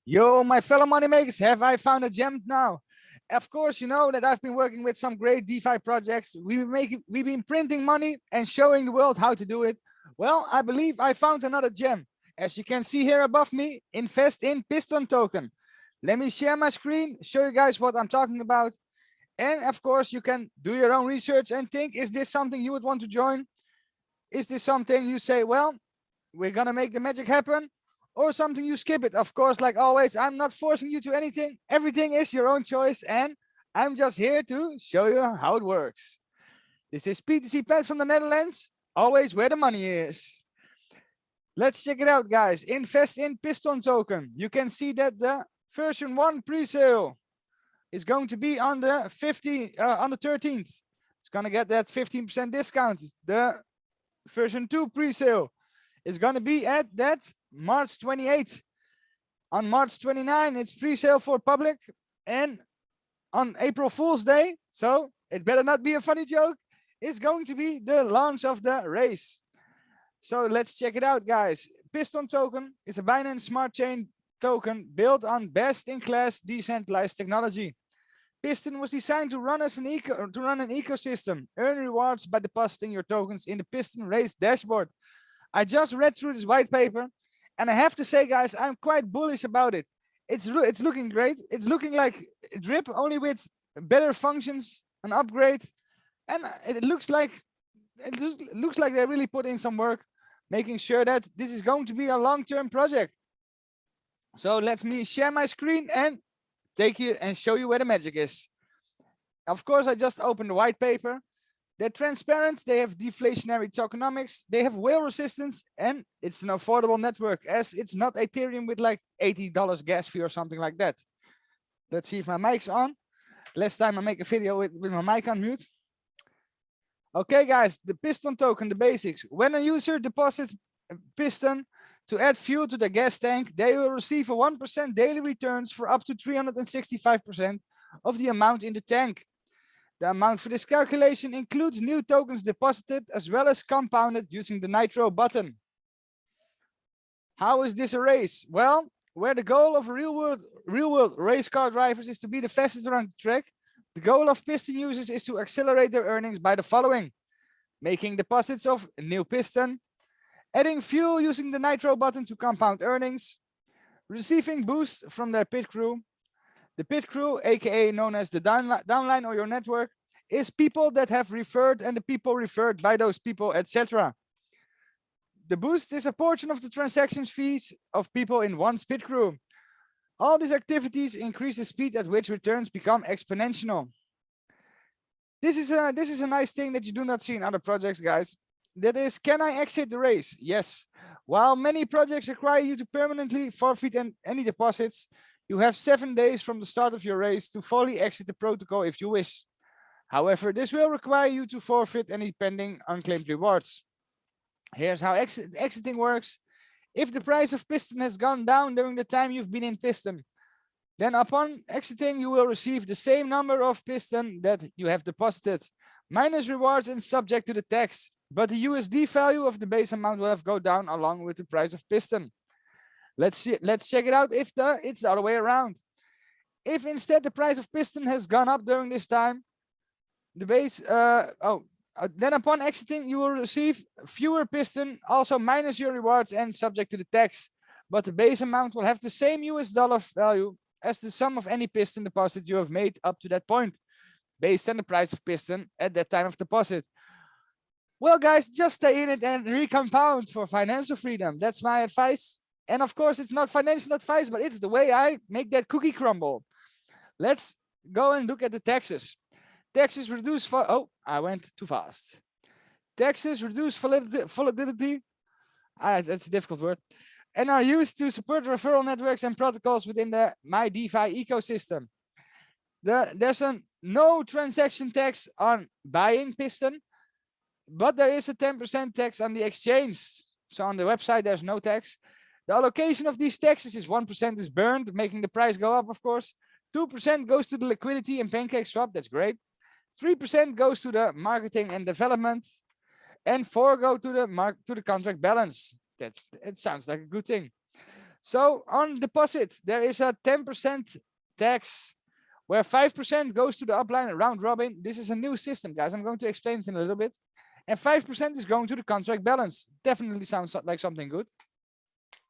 Yo, my fellow moneymakers, have I found a gem now? Of course, you know that I've been working with some great DeFi projects. We've been printing money and showing the world how to do it. Well, I believe I found another gem. As you can see here above me, invest in Piston token. Let me share my screen, show you guys what I'm talking about. And of course, you can do your own research and think, is this something you would want to join? Is this something you say, well, we're gonna make the magic happen? Or something you skip it? Of course, like always, I'm not forcing you to anything. Everything is your own choice, and I'm just here to show you how it works. This is PTC Pet from the Netherlands, always where the money is. Let's check it out, guys. Invest in Piston token. You can see that the version 1 pre-sale is going to be on the 13th. It's gonna get that 15% discount. The version 2 pre-sale is gonna be at that March 28th. On March 29, it's pre-sale for public, and on April Fool's Day, so it better not be a funny joke, it's going to be the launch of the race. So let's check it out, guys. Piston token is a Binance Smart Chain token built on best-in-class decentralized technology. Piston was designed to run as an ecosystem, earn rewards by depositing your tokens in the Piston Race dashboard. I just read through this white paper, and I have to say, guys, I'm quite bullish about it. It's looking great. It's looking like Drip, only with better functions, an upgrade, and it looks like they really put in some work, making sure that this is going to be a long-term project. So let me share my screen and take you and show you where the magic is. Of course, I just opened the white paper. They're transparent, they have deflationary tokenomics, they have whale resistance, and it's an affordable network, as it's not Ethereum with like $80 gas fee or something like that. Let's see if my mic's on. Last time I make a video with my mic on mute. Okay, guys, the Piston token, the basics. When a user deposits Piston to add fuel to the gas tank, they will receive a 1% daily returns for up to 365% of the amount in the tank. The amount for this calculation includes new tokens deposited as well as compounded using the Nitro button. How is this a race? Well, where the goal of real world race car drivers is to be the fastest around the track, the goal of Piston users is to accelerate their earnings by the following: making deposits of new Piston, adding fuel using the Nitro button to compound earnings, receiving boosts from their pit crew. The pit crew, aka known as the downline or your network, is people that have referred and the people referred by those people, etc. The boost is a portion of the transaction fees of people in one's pit crew. All these activities increase the speed at which returns become exponential. This is a nice thing that you do not see in other projects, guys. That is, can I exit the race? Yes. While many projects require you to permanently forfeit any deposits, you have 7 days from the start of your race to fully exit the protocol if you wish. However, this will require you to forfeit any pending unclaimed rewards. Here's how exiting works. If the price of Piston has gone down during the time you've been in Piston, then upon exiting, you will receive the same number of Piston that you have deposited, minus rewards and subject to the tax. But the USD value of the base amount will have gone down along with the price of Piston. Let's check it out if it's the other way around. If instead the price of Piston has gone up during this time, the base, then upon exiting, you will receive fewer Piston, also minus your rewards and subject to the tax. But the base amount will have the same US dollar value as the sum of any Piston deposits you have made up to that point, based on the price of Piston at that time of deposit. Well, guys, just stay in it and recompound for financial freedom. That's my advice. And of course, it's not financial advice, but it's the way I make that cookie crumble. Let's go and look at the taxes. Taxes reduce for, oh, I went too fast. Taxes reduce volatility. That's a difficult word. And are used to support referral networks and protocols within the MyDeFi ecosystem. There's no transaction tax on buying Piston, but there is a 10% tax on the exchange. So on the website, there's no tax. The allocation of these taxes is 1% is burned, making the price go up, of course. 2% goes to the liquidity and pancake swap. That's great. 3% goes to the marketing and development, and 4% go to the contract balance. It sounds like a good thing. So on deposits, there is a 10% tax where 5% goes to the upline round robin. This is a new system, guys. I'm going to explain it in a little bit. And 5% is going to the contract balance. Definitely sounds like something good.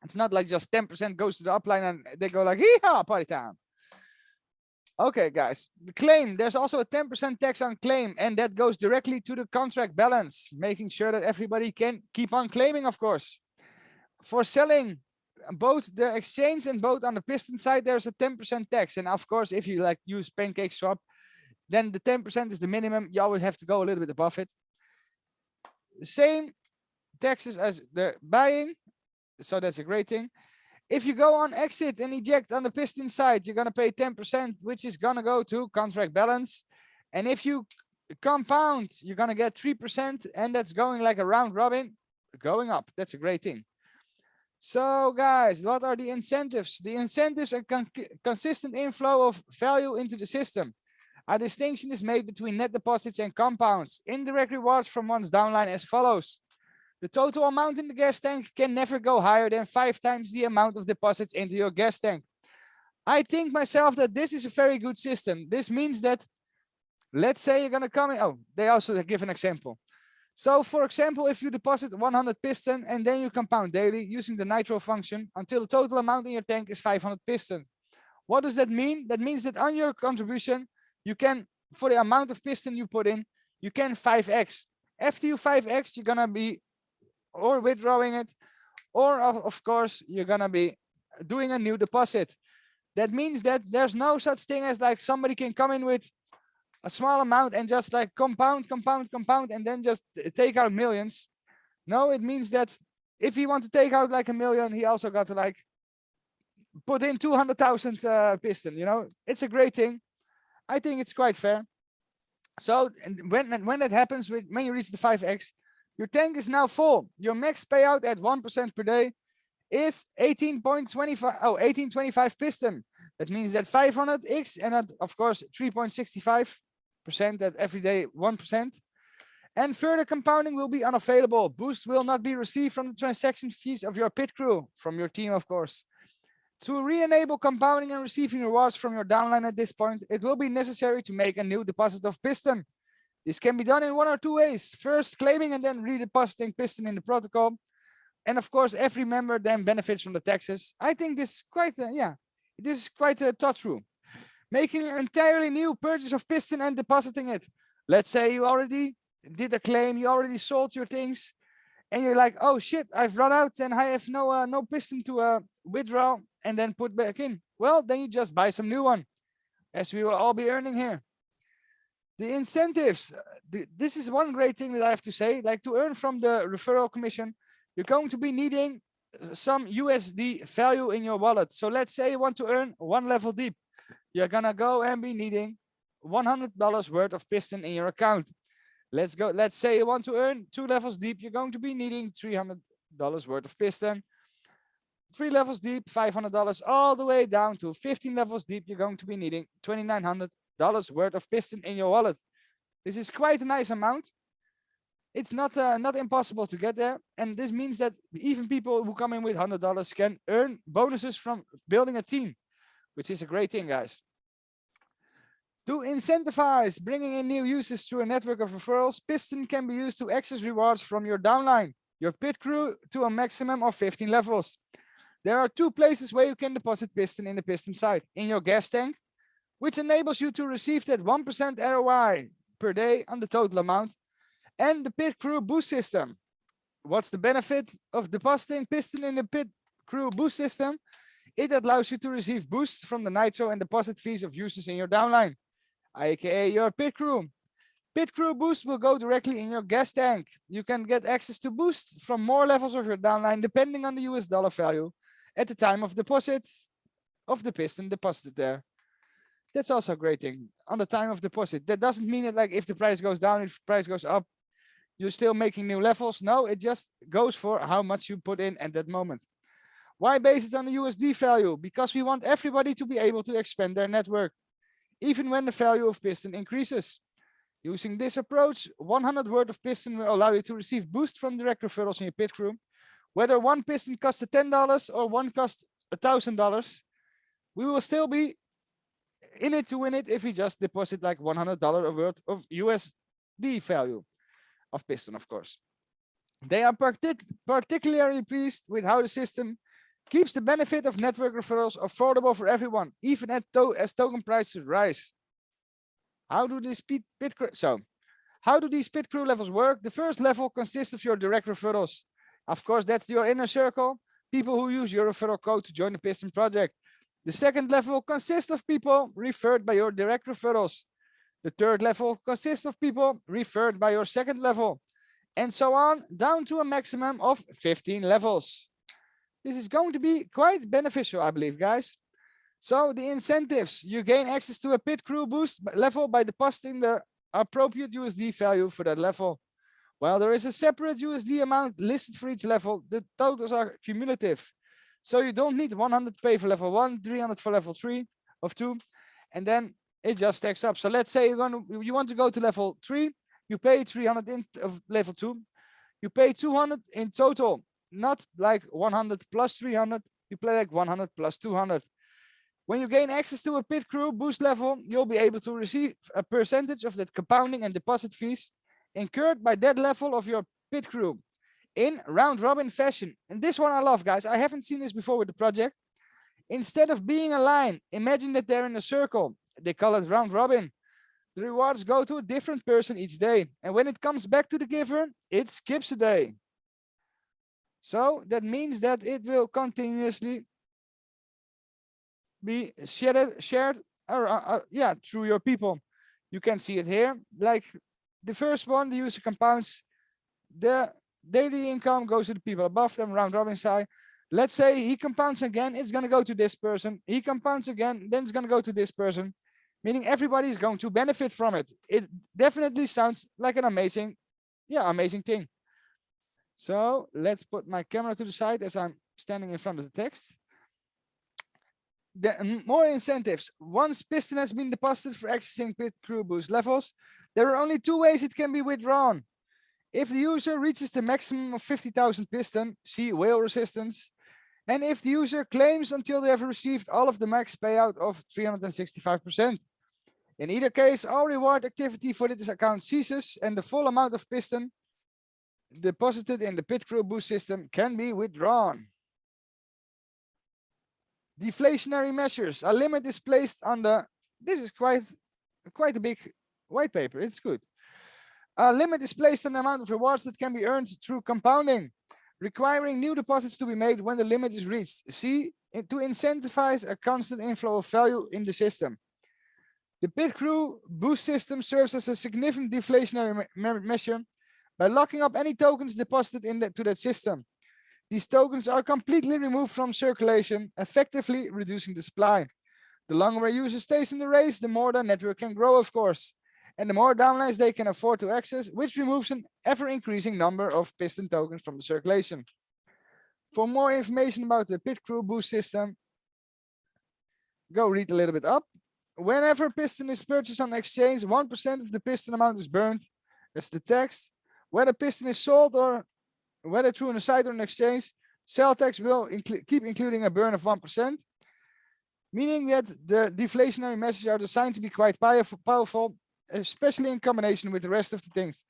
It's not like just 10% goes to the upline and they go like, hee-haw, party time. Okay, guys, the claim, there's also a 10% tax on claim, and that goes directly to the contract balance, making sure that everybody can keep on claiming, of course. For selling both the exchange and both on the Piston side, there's a 10% tax. And of course, if you like use Pancake Swap, then the 10% is the minimum. You always have to go a little bit above it. Same taxes as the buying, so that's a great thing. If you go on exit and eject on the Piston side, you're gonna pay 10%, which is gonna go to contract balance. And if you compound, you're gonna get 3%, and that's going like a round robin, going up. That's a great thing. So guys, what are the incentives? The incentives are consistent inflow of value into the system. A distinction is made between net deposits and compounds. Indirect rewards from one's downline as follows. The total amount in the gas tank can never go higher than 5 times the amount of deposits into your gas tank. I think myself that this is a very good system. This means that, let's say you're gonna come in, oh, they also give an example. So for example, if you deposit 100 piston and then you compound daily using the nitro function until the total amount in your tank is 500 pistons. What does that mean? That means that on your contribution, you can, for the amount of piston you put in, you can 5x. After you 5x, you're gonna be or withdrawing it, or of course, you're gonna be doing a new deposit. That means that there's no such thing as like somebody can come in with a small amount and just like compound, and then just take out millions. No, it means that if he wants to take out like 1 million, he also got to like put in 200,000 piston, you know, it's a great thing. I think it's quite fair. So when that happens, when you reach the 5x, your tank is now full. Your max payout at 1% per day is 18.25 piston. That means that 500x and at, of course, 3.65% at every day 1%. And further compounding will be unavailable. Boost will not be received from the transaction fees of your pit crew, from your team, of course. To re-enable compounding and receiving rewards from your downline at this point, it will be necessary to make a new deposit of piston. This can be done in 1 or 2 ways. First, claiming and then redepositing piston in the protocol. And of course, every member then benefits from the taxes. I think this is quite, this is quite thought through. Making an entirely new purchase of piston and depositing it. Let's say you already did a claim, you already sold your things, and you're like, oh shit, I've run out and I have no piston to withdraw and then put back in. Well, then you just buy some new one, as we will all be earning here. The incentives, this is one great thing that I have to say, like to earn from the referral commission, you're going to be needing some USD value in your wallet. So let's say you want to earn 1 level deep. You're gonna go and be needing $100 worth of piston in your account. Let's say you want to earn 2 levels deep, you're going to be needing $300 worth of piston. 3 levels deep, $500, all the way down to 15 levels deep, you're going to be needing $2,900 worth of piston in your wallet. This is quite a nice amount. It's not impossible to get there, and this means that even people who come in with $100 can earn bonuses from building a team, which is a great thing, guys. To incentivize bringing in new users through a network of referrals, piston can be used to access rewards from your downline, your pit crew, to a maximum of 15 levels. There are 2 places where you can deposit piston in the piston side: in your gas tank, which enables you to receive that 1% ROI per day on the total amount, and the pit crew boost system. What's the benefit of depositing piston in the pit crew boost system? It allows you to receive boosts from the nitro and deposit fees of users in your downline, aka your pit crew. Pit crew boost will go directly in your gas tank. You can get access to boost from more levels of your downline depending on the US dollar value at the time of deposit of the piston deposited there. That's also a great thing. On the time of deposit, that doesn't mean that like if the price goes down, if the price goes up, you're still making new levels. No, it just goes for how much you put in at that moment. Why base it on the USD value? Because we want everybody to be able to expand their network, even when the value of piston increases. Using this approach, 100 worth of piston will allow you to receive boost from direct referrals in your pit crew. Whether one piston costs $10 or one costs $1,000, we will still be in it to win it if we just deposit like $100 worth of USD value of Piston, of course. They are particularly pleased with how the system keeps the benefit of network referrals affordable for everyone, even as token prices rise. How do these pit crew levels work? The first level consists of your direct referrals. Of course, that's your inner circle, people who use your referral code to join the Piston project. The second level consists of people referred by your direct referrals. The third level consists of people referred by your second level, and so on, down to a maximum of 15 levels. This is going to be quite beneficial, I believe, guys. So the incentives: you gain access to a pit crew boost level by depositing the appropriate USD value for that level. While there is a separate USD amount listed for each level, the totals are cumulative. So you don't need 100 to pay for level 1, 300 for level 3 of 2, and then it just stacks up. So let's say you want to go to level 3, you pay 300 in of level 2, you pay 200 in total, not like 100 plus 300, you play like 100 plus 200. When you gain access to a pit crew boost level, you'll be able to receive a percentage of that compounding and deposit fees incurred by that level of your pit crew in round robin fashion. And this one I love, guys. I haven't seen this before with the project. Instead of being a line, imagine that they're in a circle. They call it round robin. The rewards go to a different person each day, and when it comes back to the giver, it skips a day. So that means that it will continuously be shared through your people. You can see it here. Like the first one, the user compounds. The daily income goes to the people above them, round robin side. Let's say he compounds again, it's going to go to this person. He compounds again, then it's going to go to this person, meaning everybody is going to benefit from it. It definitely sounds like an amazing thing. So let's put my camera to the side as I'm standing in front of the text. More incentives. Once Piston has been deposited for accessing pit crew boost levels, there are only 2 ways it can be withdrawn. If the user reaches the maximum of 50,000 Piston, see whale resistance, and if the user claims until they have received all of the max payout of 365%. In either case, all reward activity for this account ceases and the full amount of Piston deposited in the pit crew boost system can be withdrawn. Deflationary measures. A limit is placed on the, this is quite a big white paper, it's good. A limit is placed on the amount of rewards that can be earned through compounding, requiring new deposits to be made when the limit is reached. See, to incentivize a constant inflow of value in the system. The pit crew boost system serves as a significant deflationary measure by locking up any tokens deposited to that system. These tokens are completely removed from circulation, effectively reducing the supply. The longer a user stays in the race, the more the network can grow, of course, and the more downlines they can afford to access, which removes an ever-increasing number of Piston tokens from the circulation. For more information about the pit crew boost system, go read a little bit up. Whenever Piston is purchased on exchange, 1% of the Piston amount is burned. That's the text. Whether Piston is sold or whether through a site or an exchange, sell tax will keep including a burn of 1%, meaning that the deflationary measures are designed to be quite powerful, especially in combination with the rest of the things.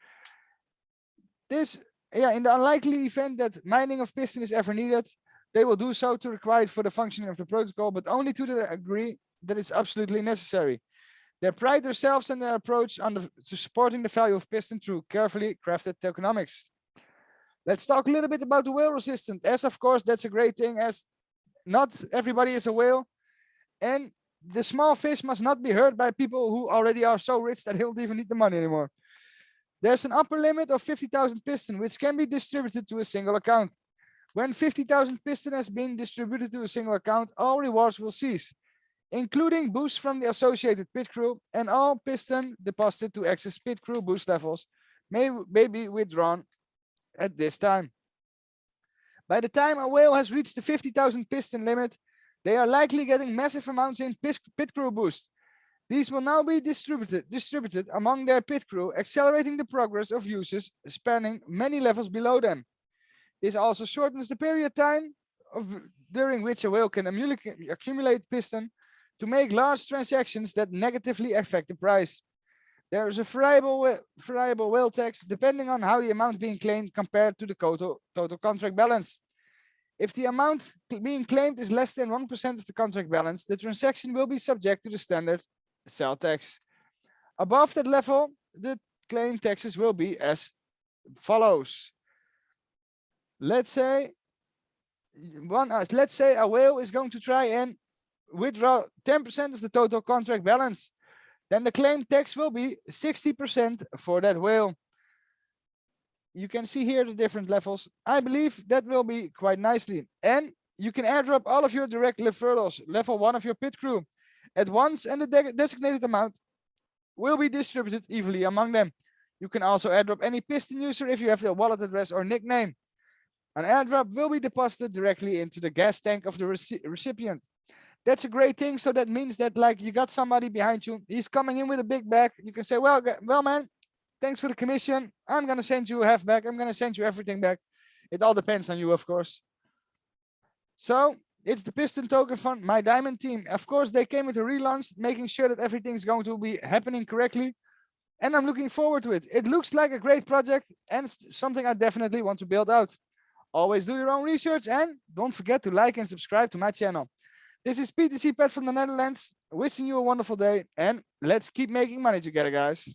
This, in the unlikely event that mining of Piston is ever needed, they will do so to require it for the functioning of the protocol, but only to the degree that it's absolutely necessary. They pride themselves and their approach to supporting the value of Piston through carefully crafted tokenomics. Let's talk a little bit about the whale resistant, as of course that's a great thing, as not everybody is a whale, and the small fish must not be hurt by people who already are so rich that they don't even need the money anymore. There's an upper limit of 50,000 Piston, which can be distributed to a single account. When 50,000 Piston has been distributed to a single account, all rewards will cease, including boosts from the associated pit crew, and all Piston deposited to access pit crew boost levels may be withdrawn at this time. By the time a whale has reached the 50,000 Piston limit, they are likely getting massive amounts in pit crew boost. These will now be distributed among their pit crew, accelerating the progress of users spanning many levels below them. This also shortens the period time of during which a whale can accumulate piston to make large transactions that negatively affect the price. There is a variable whale tax depending on how the amount being claimed compared to the total contract balance. If the amount being claimed is less than 1% of the contract balance, the transaction will be subject to the standard sell tax. Above that level, the claim taxes will be as follows. Let's say a whale is going to try and withdraw 10% of the total contract balance. Then the claim tax will be 60% for that whale. You can see here the different levels. I believe that will be quite nicely. And you can airdrop all of your direct referrals, level 1 of your pit crew, at once, and the designated amount will be distributed evenly among them. You can also airdrop any Piston user if you have their wallet address or nickname. An airdrop will be deposited directly into the gas tank of the recipient. That's a great thing. So that means that, like, you got somebody behind you, he's coming in with a big bag. You can say, well man, thanks for the commission. I'm going to send you half back. I'm going to send you everything back. It all depends on you, of course. So it's the Piston Token Fund, my diamond team. Of course, they came with a relaunch, making sure that everything's going to be happening correctly. And I'm looking forward to it. It looks like a great project and something I definitely want to build out. Always do your own research and don't forget to like and subscribe to my channel. This is PTC Pet from the Netherlands, wishing you a wonderful day, and let's keep making money together, guys.